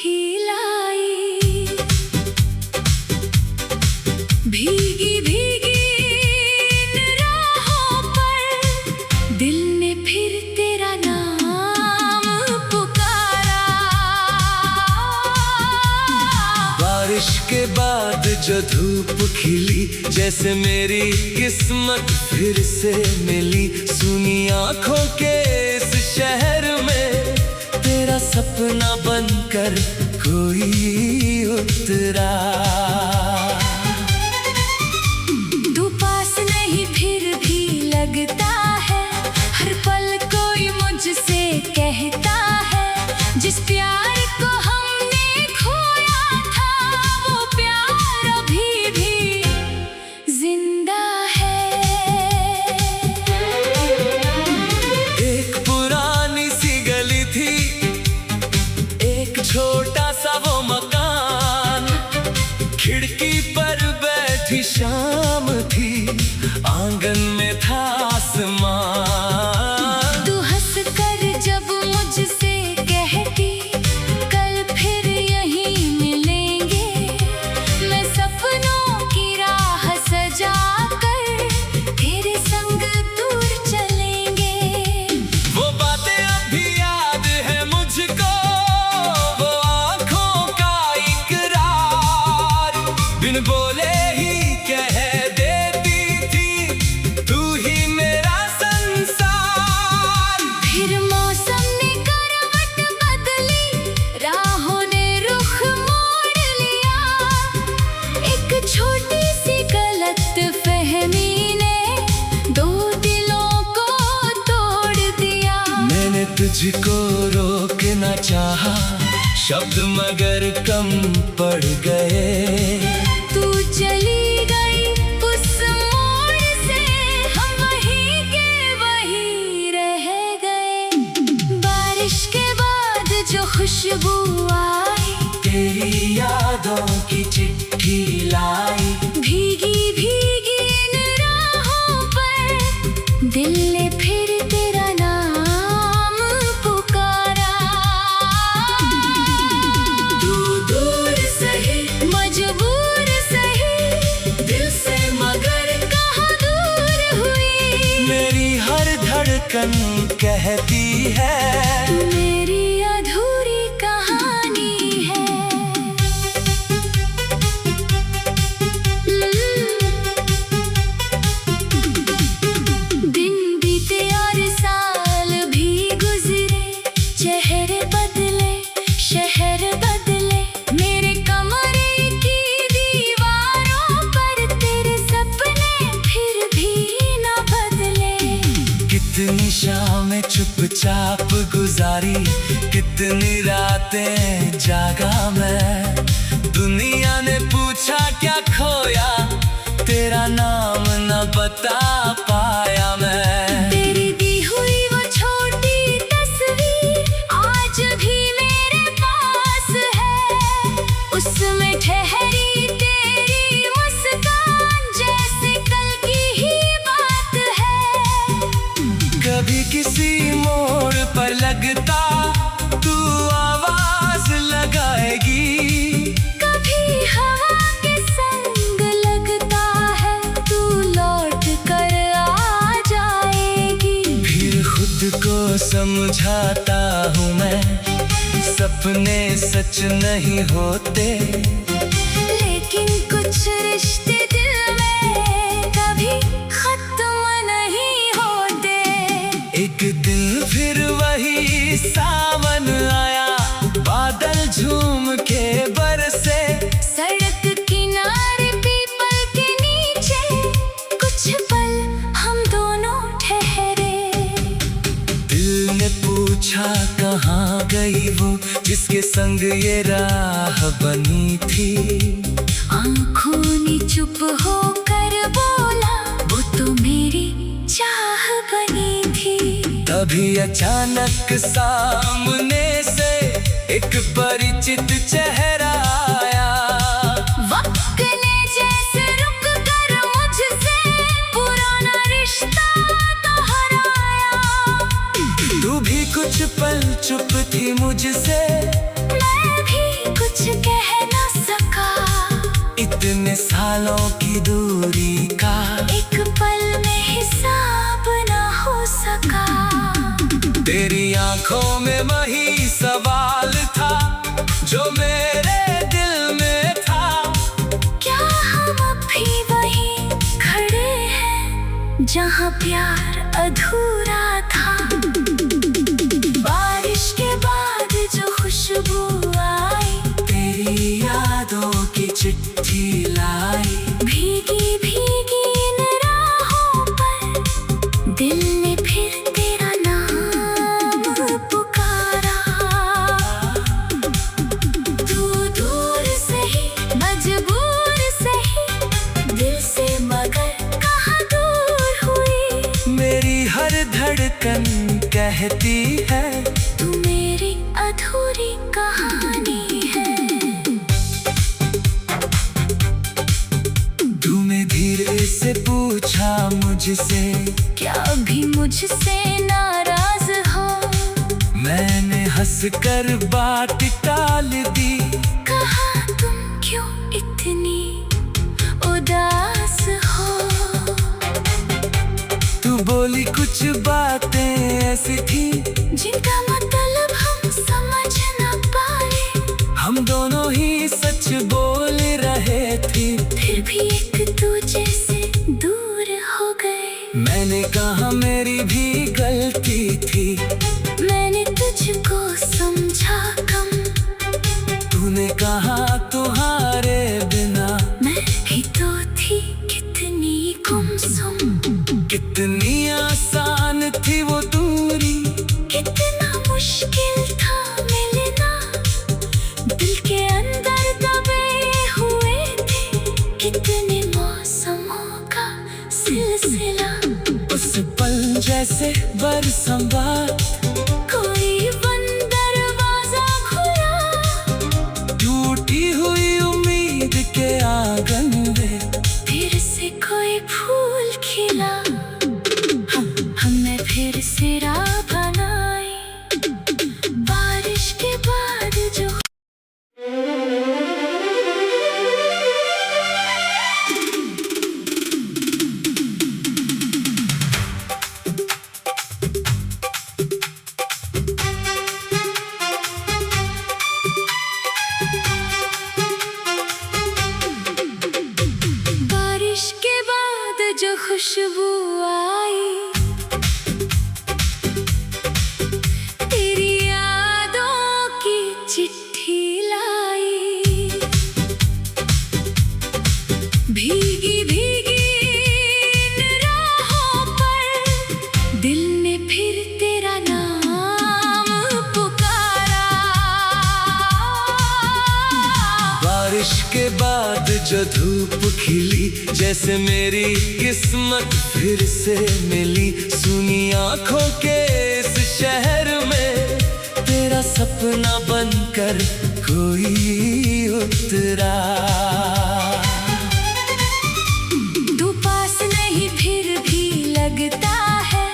चिट्ठी लाई, भीगी भीगी इन राहों पर दिल ने फिर तेरा नाम पुकारा। बारिश के बाद जो धूप खिली, जैसे मेरी किस्मत फिर से मिली। सुनी आंखों के इस शहर में तेरा सपना बनकर कोई उतरा। तू पास नहीं फिर भी लगता है, हर पल कोई मुझसे कहता है। जिस प्यार को हमने खोया था, वो प्यार अभी भी जिंदा है। एक पुरानी सी गली थी, एक छोटा सा वो मकान, खिड़की पर बैठी शाम थी, आंगन में था आसमान। तू हंस कर जब मुझसे कहती, कल फिर यहीं मिलेंगे, मैं सपनों की राह सजा कर तेरे संग दूर चलेंगे। वो बातें अभी याद है मुझको, वो आंखों का इकरार, बिन बोले ही कह देती थी तू ही मेरा संसार। फिर मौसम ने करवट बदली, राहों ने रुख मोड़ लिया, एक छोटी सी गलतफहमी ने दो दिलों को तोड़ दिया। मैंने तुझको रोकना चाहा, शब्द मगर कम पड़ गए। तू चली गई उस मोड़ से, हम वहीं के वहीं रह गए। बारिश के बाद जो खुशबू आई, तेरी यादों की चिट्ठी लाई, भीगी भीगी इन राहों पर दिल ने फिर तेरा नाम पुकारा। तू दूर सही मजबूर सही, दिल से मगर कहाँ दूर हुई, मेरी हर धड़कन कहती है मेरी अधूरी कहानी है। दिन बीते और साल भी गुजरे, चेहरे बदले शहर बदले, मेरे कमरे की दीवारों पर तेरे सपने फिर भी न बदले। कितनी शामें चुपचाप गुजारी, कितनी रातें जागा मैं। दुनिया ने पूछा क्या खोया, तेरा नाम न बता पाया मैं। तेरी दी हुई वो छोटी तस्वीर आज भी मेरे पास है, उसमें ठहरी तेरी मुस्कान जैसे कल की ही बात है। कभी किसी मोड़ पर लगता तू आवाज लगाएगी, कभी हवा के संग लगता है तू लौट कर आ जाएगी। फिर खुद को समझाता हूँ मैं, सपने सच नहीं होते, लेकिन कुछ रिश्ते दिल में कभी खत्म नहीं होते। एक दिन फिर वही सावन आया, बादल झूम के बरसे, सड़क किनारे पीपल के नीचे कुछ पल हम दोनों ठहरे। दिल ने पूछा कहाँ गई वो, जिसके संग ये राह बनी थी। आंखों ने चुप होकर बोला, वो तो मेरी चाह बनी थी। तभी अचानक सामने से एक परिचित चेहरा आया, वक्त ने जैसे रुक कर मुझसे पुराना रिश्ता दोहराया। तू भी कुछ पल चुप थी मुझसे, मैं भी सालों की दूरी का एक पल में हिसाब ना हो सका। तेरी आंखों में वही सवाल था जो मेरे दिल में था। क्या हम अब भी वहीं खड़े हैं जहाँ प्यार अधूरा था? बारिश के बाद जो खुशबू आई, तेरी यादों की चिट्ठी लाई। भीगी भीगी इन राहों पर दिल ने फिर तेरा नाम पुकारा। तू दूर से ही, मजबूर से ही, दिल से मगर कहाँ दूर हुई। मेरी हर धड़कन कहती है तू मेरी अधूरी कहानी है। तूने धीरे से पूछा मुझसे, क्या अभी मुझसे नाराज हो? मैंने हंसकर बात टाल दी। कहा तुम क्यों इतनी उदास हो? तू बोली कुछ बातें ऐसी थी जिनका मतलब हम समझ न पाए। हम दोनों ही सच बोल रहे थे, फिर भी एक दूजे से दूर हो गए। मैंने कहा मेरी भी गलती थी। मैंने तुझको समझा कम। तूने कहा तुम्हारे बिना मैं ही तो थी कितनी गुमसुम। कितनी आसान थी वो दूरी, कितना मुश्किल था मिलना। दिल के अंदर दबे हुए थे कितने मौसमों का सिलसिला। उस पल जैसे बरसों बाद कोई बंद दरवाजा खुला। टूटी हुई उम्मीद के आंगन में फिर से कोई फूल खिला। हमने फिर से राह बनाई। बारिश के बाद जो बारिश के बाद जो खुशबू आई, तेरी यादों की चिट्ठी लाई। भीगी भीगी इन राहों पर दिल ने फिर तेरा नाम पुकारा। बारिश के बाद जो धूप खिली, जैसे मेरी किस्मत फिर से मिली। सुनी आंखों के इस शहर में तेरा सपना बनकर कोई उतरा। तू पास नहीं फिर भी लगता है।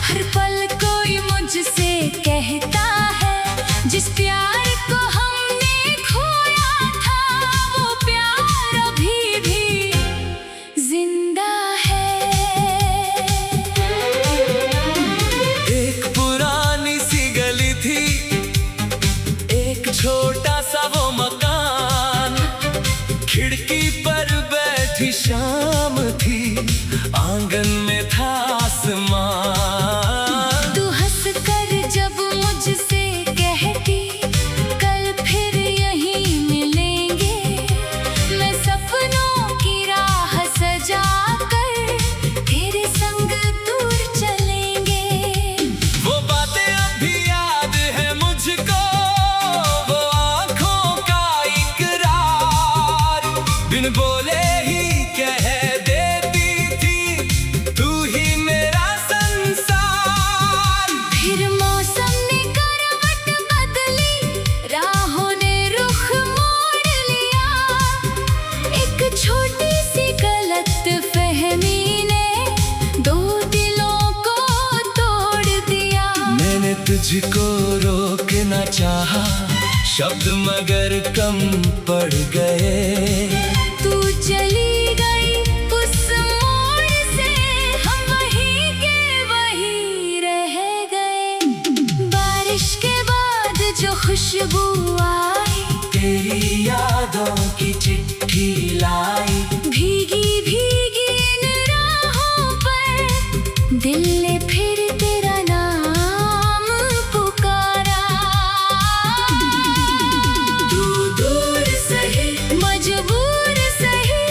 हर पल कोई मुझसे कहता है, जिस प्यार को हमने खोया था वो प्यार अभी भी जिंदा है। एक पुरानी सी गली थी, एक छोटा सा वो मकान। खिड़की पर बैठी शाम थी, आंगन में था आसमान। तू हंस कर जब मुझसे कहती, कल फिर यहीं मिलेंगे। मैं सपनों की राह सजा कर तेरे संग दूर चलेंगे। वो बातें अभी याद है मुझको, वो आंखों का इकरार। बिन बोले ही कह देती थी, तू ही मेरा संसार। फिर मौसम ने करवट बदली, राहों ने रुख मोड़ लिया। एक छोटी सी गलत फहमी ने दो दिलों को तोड़ दिया। मैंने तुझको रोकना चाहा, शब्द मगर कम पड़ गए। तू चली खुशबू आई, तेरी यादों की चिट्ठी लाई। भीगी भीगी इन राहों पर दिल ने फिर तेरा नाम पुकारा। तू दूर सही मजबूर सही,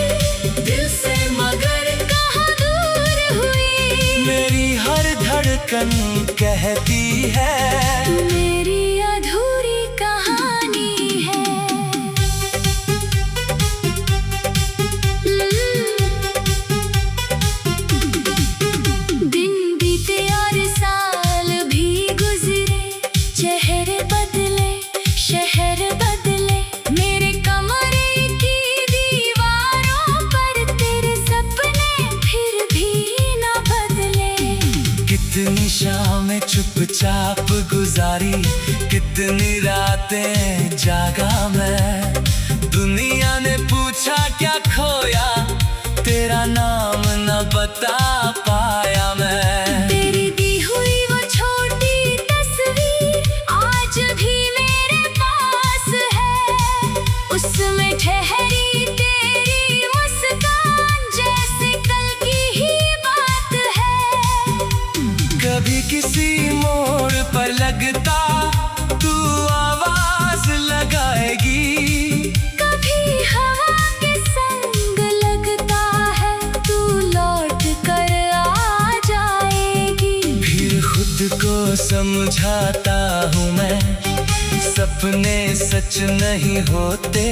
दिल से मगर कहाँ दूर हुई। मेरी हर धड़कन कहती है मेरी अधूरी कहानी है। दिन बीते और साल भी गुजरे, चेहरे बदले शहर बदले, मेरे कमरे की दीवारों पर तेरे सपने फिर भी न बदले। कितनी शामें चुपचाप गुजारी, कितनी रातें जागा मैं। दुनिया ने पूछा क्या खोया, तेरा नाम न बता पाया मैं। तेरी दी हुई वो छोटी तस्वीर आज भी मेरे पास है, उसमें ठहरी तेरी मुस्कान जैसे कल की ही बात है। कभी किसी मोड़ पर लगता तू आवाज लगाएगी, कभी हवा के संग लगता है तू लौट कर आ जाएगी। फिर खुद को समझाता हूँ मैं, सपने सच नहीं होते।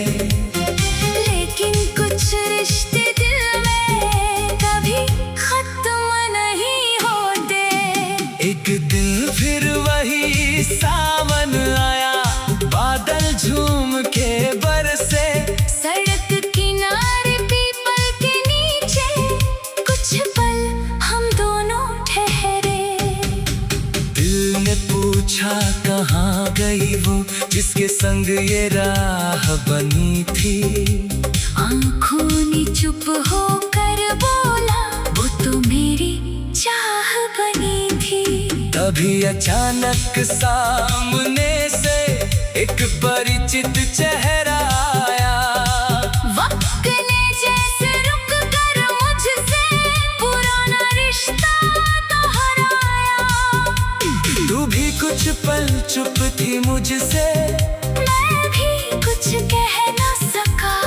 लेकिन कुछ रिश्ते दिल में कभी खत्म नहीं होते। एक दिन फिर वही सावन आया, बादल झूम के बरसे। सड़क किनारे पीपल के नीचे कुछ पल हम दोनों ठहरे। दिल ने पूछा कहाँ गई वो, जिसके संग ये राह बनी थी। आँखों ने चुप होकर बोला, वो तो मेरी चाह बनी थी। तभी अचानक सामने से एक परिचित चेहरा आया। वक्त ने जैसे रुक कर मुझसे पुराना रिश्ता दोहराया। तू भी कुछ पल चुप थी मुझसे, मैं भी कुछ कह न सका।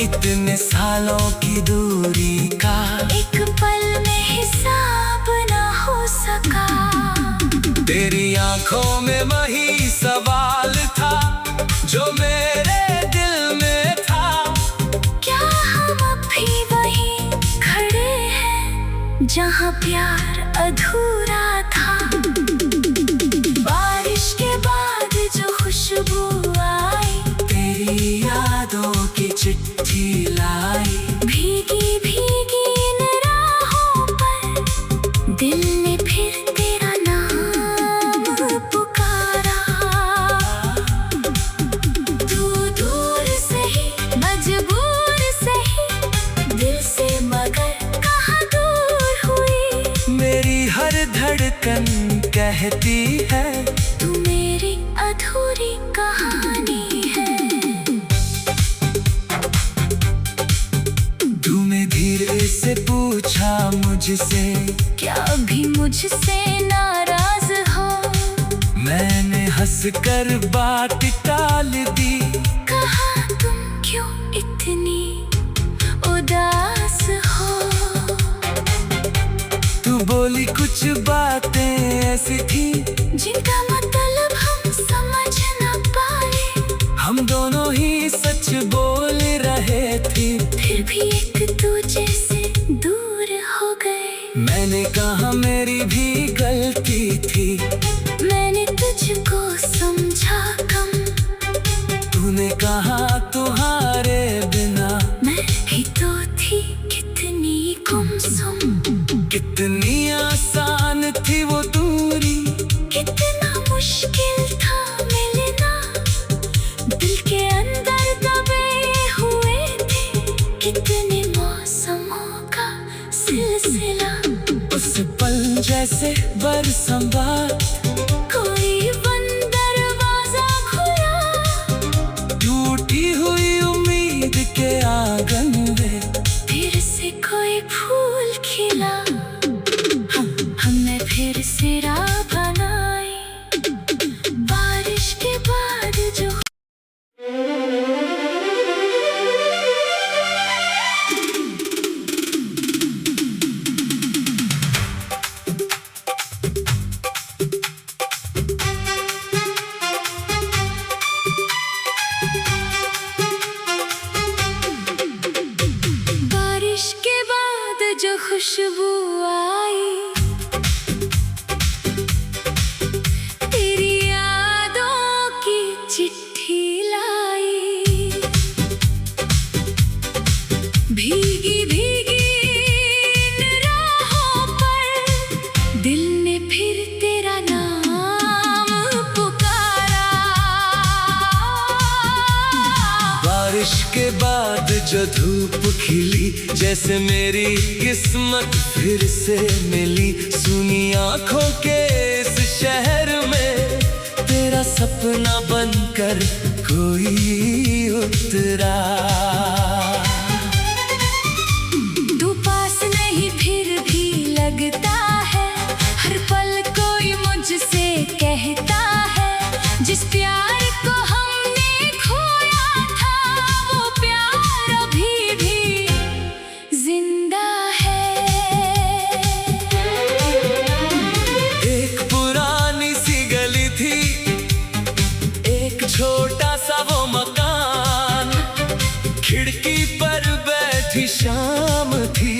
इतने सालों की दूरी का एक पल में हिसाब न हो सका। तेरी आंखों में वही सवाल था जो मेरे दिल में था। क्या हम अब भी वहीं खड़े हैं जहाँ प्यार अधूरा था। बारिश के बाद जो खुशबू आई, तेरी यादों की चिट्ठी लाई। भीगी भीगी इन राहों पर दिल ने फिर तेरा नाम पुकारा। तू दूर सही मजबूर सही, दिल से मगर कहाँ दूर हुई। मेरी हर धड़कन कहती है तू मेरी अधूरी कहानी है। तूने धीरे से पूछा मुझसे, क्या अभी मुझसे नाराज हो। मैंने हंसकर बात टाल दी। कहा तुम क्यों इतनी उदास हो। तू बोली कुछ बातें ऐसी थी जिनका मतलब हम समझ न पाए। हम दोनों ही सच बोल रहे थे, फिर भी एक दूजे से दूर हो गए। मैंने कहा मेरी भी गलती थी। मैंने तुझको समझा कम। तूने कहा तुम्हारे बिना मैं भी तो थी कितनी गुमसुम। कितनी आसान थी वो दूरी, कितना मुश्किल था मिलना। दिल के अंदर दबे हुए थे कितने मौसमों का सिलसिला। उस पल जैसे बरसम बात, कोई बंद दरवाजा खुल खुशबू आई, तेरी यादों की चिट्ठी लाई। भीगी भीगी इन राहों पर दिल ने फिर तेरा नाम पुकारा। बारिश के बाद जो धूप खिली, जैसे मेरी किस्मत फिर से मिली। सुनी आंखों के इस शहर में तेरा सपना बनकर कोई उतरा। तू पास नहीं फिर भी लगता है, हर पल कोई मुझसे कहता है। जिस प्यार को हमने खोया था, वो प्यार अभी भी जिंदा है। एक पुरानी सी गली थी, एक छोटा सा वो मकान। खिड़की पर बैठी शाम थी,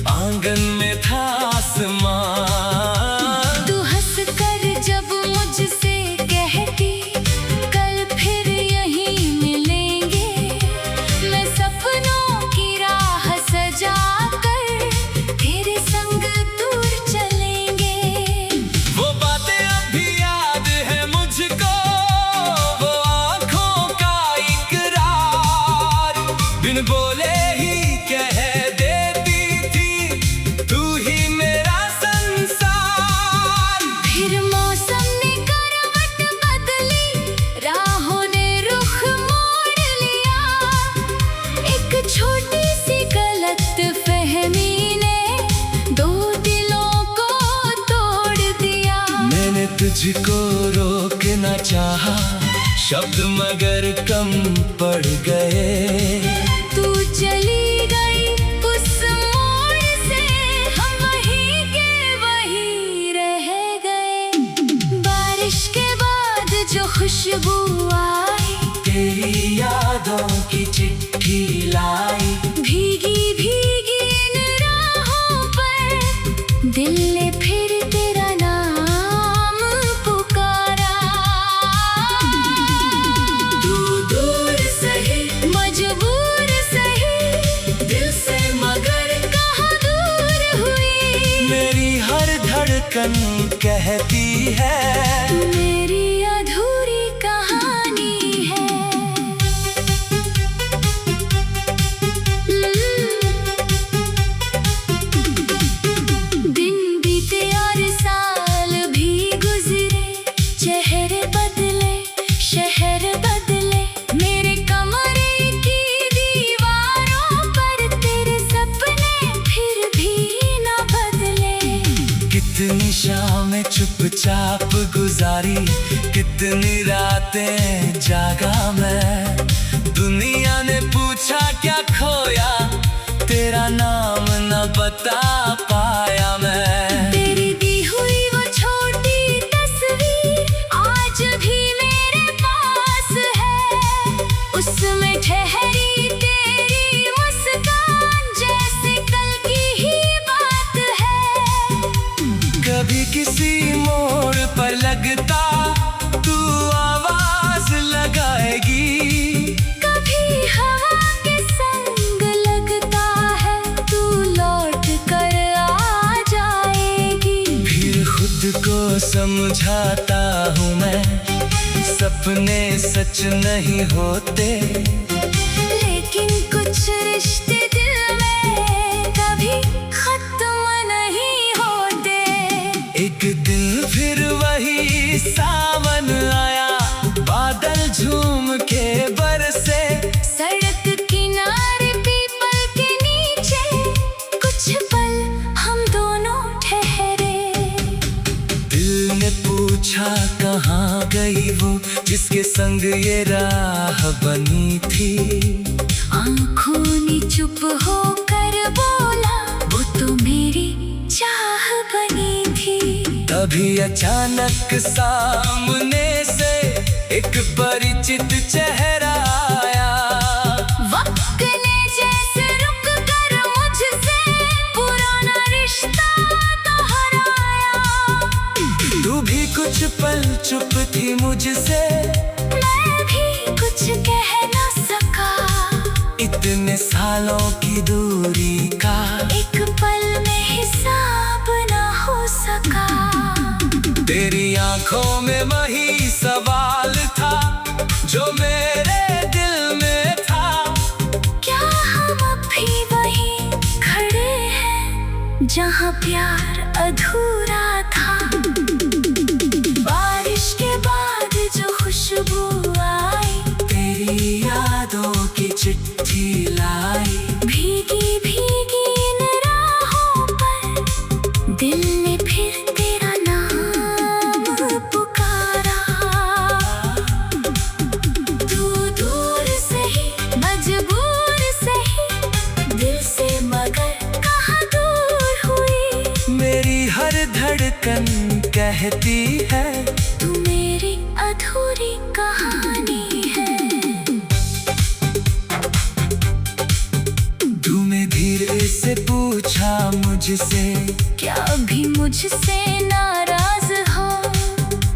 आंगन में था आसमान। तू हंस कर जब मुझसे कहती, कल फिर यहीं मिलेंगे। मैं सपनों की राह सजा कर तेरे संग दूर चलेंगे। वो बातें अभी याद है मुझको, वो आंखों का इकरार। बिन बोले ही कह देती थी, तू ही मेरा संसार। फिर मौसम ने करवट बदली, राहों ने रुख मोड़ लिया। एक छोटी सी गलतफहमी ने दो दिलों को तोड़ दिया। मैंने तुझको रोकना चाहा, शब्द मगर कम पड़ गए। तू चली गई उस मोड़ से, हम वहीं के वहीं रह गए। बारिश के बाद जो खुशबू आई, तेरी यादों की चिट्ठी लाई। भीगी भीगी इन राहों पर दिल ने फिर तेरा नाम पुकारा। तू दूर सही, मजबूर सही, दिल से मगर कहाँ दूर हुई। मेरी हर धड़कन कहती है, मेरी अधूरी कहानी है। दिन बीते और साल भी गुजरे, चेहरे बदले, शहर बदले। मेरे कमरे की दीवारों पर तेरे सपने फिर भी न बदले। कितनी शामें चुपचाप गुजारी, कितनी रातें जागा मैं। दुनिया ने पूछा क्या खोया, तेरा नाम न बता पाया मैं। तेरी दी हुई वो छोटी तस्वीर आज भी मेरे पास है। उसमें ठहरी तेरी मुस्कान, जैसे कल की ही बात है। कभी किसी मोड़ पर लगता तू आवाज लगाएगी। कभी हवा के संग लगता है, तू लौट कर आ जाएगी। फिर खुद को समझाता हूँ मैं, सपने सच नहीं होते। लेकिन कुछ रिश्ते दिल में कभी खत्म नहीं होते। एक दिन फिर वही सावन आया, बादल झूम के बरसे। सड़क किनारे पीपल के नीचे कुछ पल हम दोनों ठहरे। दिल ने पूछा कहाँ गई वो, जिसके संग ये राह बनी थी। आंखों ने चुप होकर बोला, वो तो मेरी चाह बनी थी। तभी अचानक सामने से एक परिचित चेहरा आया। वक्त ने जैसे रुक कर मुझसे पुराना इतने सालों की दूरी का एक पल में हिसाब ना हो सका। तेरी आंखों में वही सवाल था जो मेरे दिल में था। क्या हम अब भी वहीं खड़े हैं जहाँ प्यार अधूरा था? बारिश के बाद जो खुशबू आई, तेरी यादों की चिट्ठी लाई। भीगी भीगी इन राहों पर दिल ने फिर तेरा नाम पुकारा। तू दूर से ही मजबूर से ही दिल से, मगर कहाँ दूर हुई। मेरी हर धड़कन कहती है तू मेरी अधूरी कहानी है। तूने धीरे से पूछा मुझसे, क्या अभी मुझसे नाराज हो?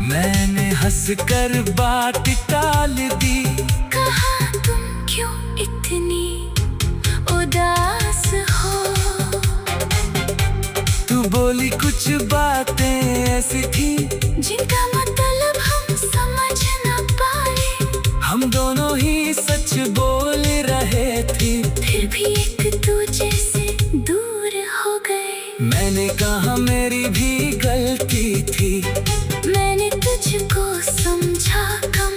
मैंने हंसकर बात टाल दी। कहा तुम क्यों इतनी उदास हो? तू बोली कुछ बातें ऐसी थी जिनका मतलब हम समझ न पाए। हम दोनों ही सच बोल रहे थे, फिर भी एक दूजे से दूर हो गए। मैंने कहा मेरी भी गलती थी। मैंने तुझको समझा कम।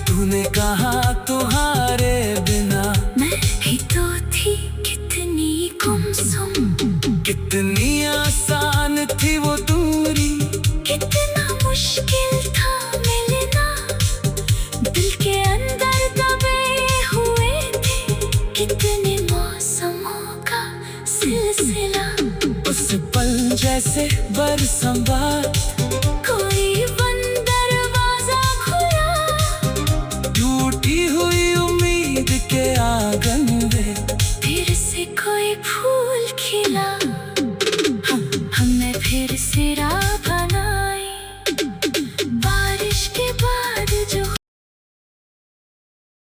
तूने कहा तुम्हारे बिना मैं भी तो थी कितनी गुमसुम। कितनी आसान थी वो दूरी, कितना मुश्किल था मिलना। दिल के अंदर दबे हुए थे कितने मौसमों का सिलसिला। उस पल जैसे बरस